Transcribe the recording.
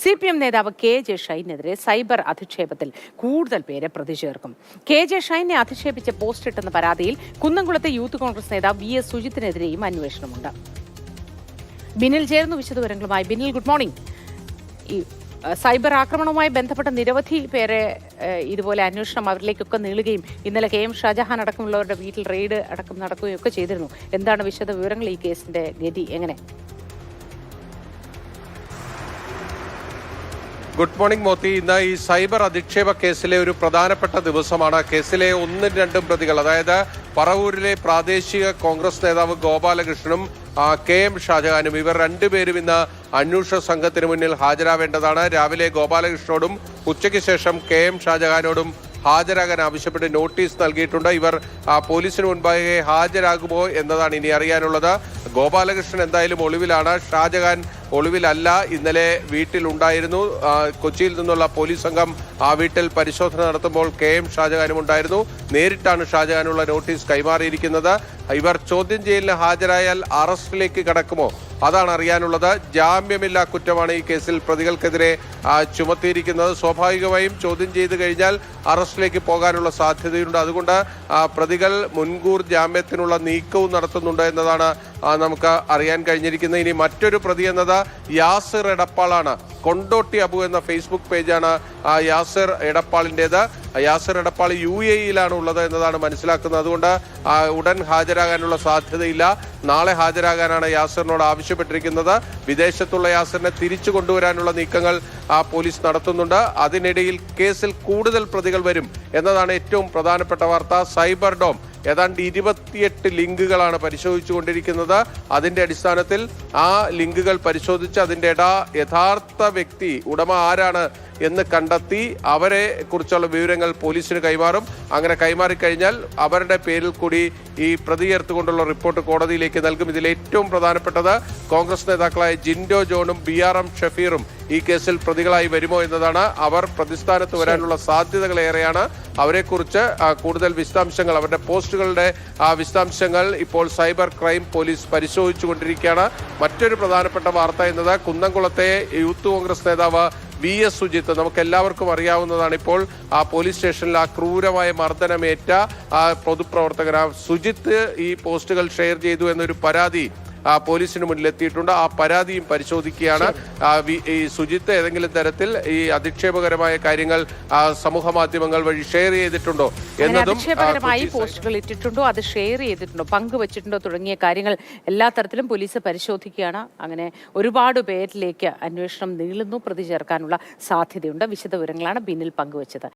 CPM നേതാവ് KJ ഷൈനെതിരെ cyber അധിക്ഷേപത്തിൽ കൂടുതൽ പേരെ പ്രതി ചേർക്കും. KJ ഷൈനെ അധിക്ഷേപിച്ച പോസ്റ്റ് ഇട്ടെന്ന പരാതിയിൽ കുന്നംകുളത്തെ യൂത്ത് കോൺഗ്രസ് നേതാവ് VS സുജിത്തിനെതിരെയും അന്വേഷണമുണ്ട്. ബിനിൽ ചേർന്നു വിശദവിവരങ്ങളുമായി. Binil, good morning. ഈ സൈബർ ആക്രമണവുമായി ബന്ധപ്പെട്ട നിരവധി പേരെ ഇതുപോലെ അന്വേഷണം അവരിലേക്കൊക്കെ നീളുകയും ഇന്നലെ KM ഷാജഹാൻ അടക്കമുള്ളവരുടെ വീട്ടിൽ റെയ്ഡ് അടക്കം നടക്കുകയും ഒക്കെ ചെയ്തിരുന്നു. എന്താണ് വിശദ വിവരങ്ങൾ? ഈ കേസിന്റെ ഗതി എങ്ങനെ? Good morning Mothi. ഇന്ന് ഈ സൈബർ അധിക്ഷേപ കേസിലെ ഒരു പ്രധാനപ്പെട്ട ദിവസമാണ്. കേസിലെ 1-2 പ്രതികൾ, അതായത് പറവൂരിലെ പ്രാദേശിക കോൺഗ്രസ് നേതാവ് ഗോപാലകൃഷ്ണനും KM ഷാജഹാനും, ഇവർ രണ്ടുപേരും ഇന്ന് അന്വേഷണ സംഘത്തിന് മുന്നിൽ ഹാജരാവേണ്ടതാണ്. രാവിലെ ഗോപാലകൃഷ്ണനോടും ഉച്ചയ്ക്ക് ശേഷം KM ഷാജഹാനോടും ഹാജരാകാൻ ആവശ്യപ്പെട്ട് നോട്ടീസ് നൽകിയിട്ടുണ്ട്. ഇവർ പോലീസിന് മുൻപാകെ ഹാജരാകുമോ എന്നതാണ് ഇനി അറിയാനുള്ളത്. ഗോപാലകൃഷ്ണൻ എന്തായാലും ഒളിവിലാണ്, ഷാജഹാൻ ഒളിവിലല്ല. ഇന്നലെ വീട്ടിലുണ്ടായിരുന്നു. കൊച്ചിയിൽ നിന്നുള്ള പോലീസ് സംഘം ആ വീട്ടിൽ പരിശോധന നടത്തുമ്പോൾ KM ഷാജഹാനും ഉണ്ടായിരുന്നു. നേരിട്ടാണ് ഷാജഹാനുള്ള നോട്ടീസ് കൈമാറിയിരിക്കുന്നത്. ഇവർ ചോദ്യം ചെയ്യലിന് ഹാജരായാൽ അറസ്റ്റിലേക്ക് കടക്കുമോ, അതാണ് അറിയാനുള്ളത്. ജാമ്യമില്ലാ കുറ്റമാണ് ഈ കേസിൽ പ്രതികൾക്കെതിരെ ചുമത്തിയിരിക്കുന്നത്. സ്വാഭാവികമായും ചോദ്യം ചെയ്തു കഴിഞ്ഞാൽ അറസ്റ്റിലേക്ക് പോകാനുള്ള സാധ്യതയുണ്ട്. അതുകൊണ്ട് പ്രതികൾ മുൻകൂർ ജാമ്യത്തിനുള്ള നീക്കവും നടത്തുന്നുണ്ട് എന്നതാണ് നമുക്ക് അറിയാൻ കഴിഞ്ഞിരിക്കുന്നത്. ഇനി മറ്റൊരു പ്രതി എന്നത് യാസിർ എടപ്പാളാണ്. കൊണ്ടോട്ടി അബു എന്ന ഫേസ്ബുക്ക് പേജാണ് യാസിർ എടപ്പാളിൻ്റെത്. യാസിർ എടപ്പാൾ UAE-യിലാണ് ഉള്ളത് എന്നതാണ് മനസ്സിലാക്കുന്നത്. അതുകൊണ്ട് ഉടൻ ഹാജരാകാനുള്ള സാധ്യതയില്ല. നാളെ ഹാജരാകാനാണ് യാസിറിനോട് ആവശ്യപ്പെട്ടിരിക്കുന്നത്. വിദേശത്തുള്ള യാസിറിനെ തിരിച്ചു കൊണ്ടുവരാനുള്ള നീക്കങ്ങൾ പോലീസ് നടത്തുന്നുണ്ട്. അതിനിടയിൽ കേസിൽ കൂടുതൽ പ്രതികൾ വരും എന്നതാണ് ഏറ്റവും പ്രധാനപ്പെട്ട വാർത്ത. സൈബർ ഡോം ഏതാണ്ട് 28 ലിങ്കുകളാണ് പരിശോധിച്ചുകൊണ്ടിരിക്കുന്നത്. അതിന്റെ അടിസ്ഥാനത്തിൽ ആ ലിങ്കുകൾ പരിശോധിച്ച് അതിന്റെ യഥാർത്ഥ വ്യക്തി ഉടമ ആരാണ് എന്ന് കണ്ടെത്തി അവരെ കുറിച്ചുള്ള വിവരങ്ങൾ പോലീസിന് കൈമാറും. അങ്ങനെ കൈമാറിക്കഴിഞ്ഞാൽ അവരുടെ പേരിൽ കൂടി ഈ പ്രതി ചേർത്തുകൊണ്ടുള്ള റിപ്പോർട്ട് കോടതിയിലേക്ക് നൽകും. ഇതിൽ ഏറ്റവും പ്രധാനപ്പെട്ടത് കോൺഗ്രസ് നേതാക്കളായ ജിൻഡോ ജോണും BRM ഷഫീറും ഈ കേസിൽ പ്രതികളായി വരുമോ എന്നതാണ്. അവർ പ്രതിസ്ഥാനത്ത് വരാനുള്ള സാധ്യതകൾ ഏറെയാണ്. അവരെക്കുറിച്ച് കൂടുതൽ വിശദാംശങ്ങൾ, അവരുടെ പോസ്റ്റുകളുടെ വിശദാംശങ്ങൾ ഇപ്പോൾ സൈബർ ക്രൈം പോലീസ് പരിശോധിച്ചുകൊണ്ടിരിക്കുകയാണ്. മറ്റൊരു പ്രധാനപ്പെട്ട വാർത്ത എന്നത് കുന്നംകുളത്തെ യൂത്ത് കോൺഗ്രസ് നേതാവ് VS സുജിത്ത്, നമുക്ക് എല്ലാവർക്കും അറിയാവുന്നതാണ്. ഇപ്പോൾ ആ പോലീസ് സ്റ്റേഷനിൽ ആ ക്രൂരമായ മർദ്ദനമേറ്റ പൊതുപ്രവർത്തകൻ സുജിത്ത് ഈ പോസ്റ്റുകൾ ഷെയർ ചെയ്തു എന്നൊരു പരാതി പോലീസിന് മുന്നിലെത്തിയിട്ടുണ്ട്. ആ പരാതിയും പരിശോധിക്കുകയാണ്. ഈ സുജിത്ത് ഏതെങ്കിലും തരത്തിൽ ഈ അധിക്ഷേപകരമായ കാര്യങ്ങൾ സമൂഹ മാധ്യമങ്ങൾ വഴി ഷെയർ ചെയ്തിട്ടുണ്ടോ എന്നതും, പോസ്റ്റുകൾ ഇട്ടിട്ടുണ്ടോ, അത് ഷെയർ ചെയ്തിട്ടുണ്ടോ, പങ്കുവച്ചിട്ടുണ്ടോ തുടങ്ങിയ കാര്യങ്ങൾ എല്ലാ തരത്തിലും പോലീസ് പരിശോധിക്കുകയാണ്. അങ്ങനെ ഒരുപാട് പേരിലേക്ക് അന്വേഷണം നീളുന്നു. പ്രതി ചേർക്കാനുള്ള സാധ്യതയുണ്ട്. വിശദവിവരങ്ങളാണ് ബിനിൽ പങ്കുവച്ചത്.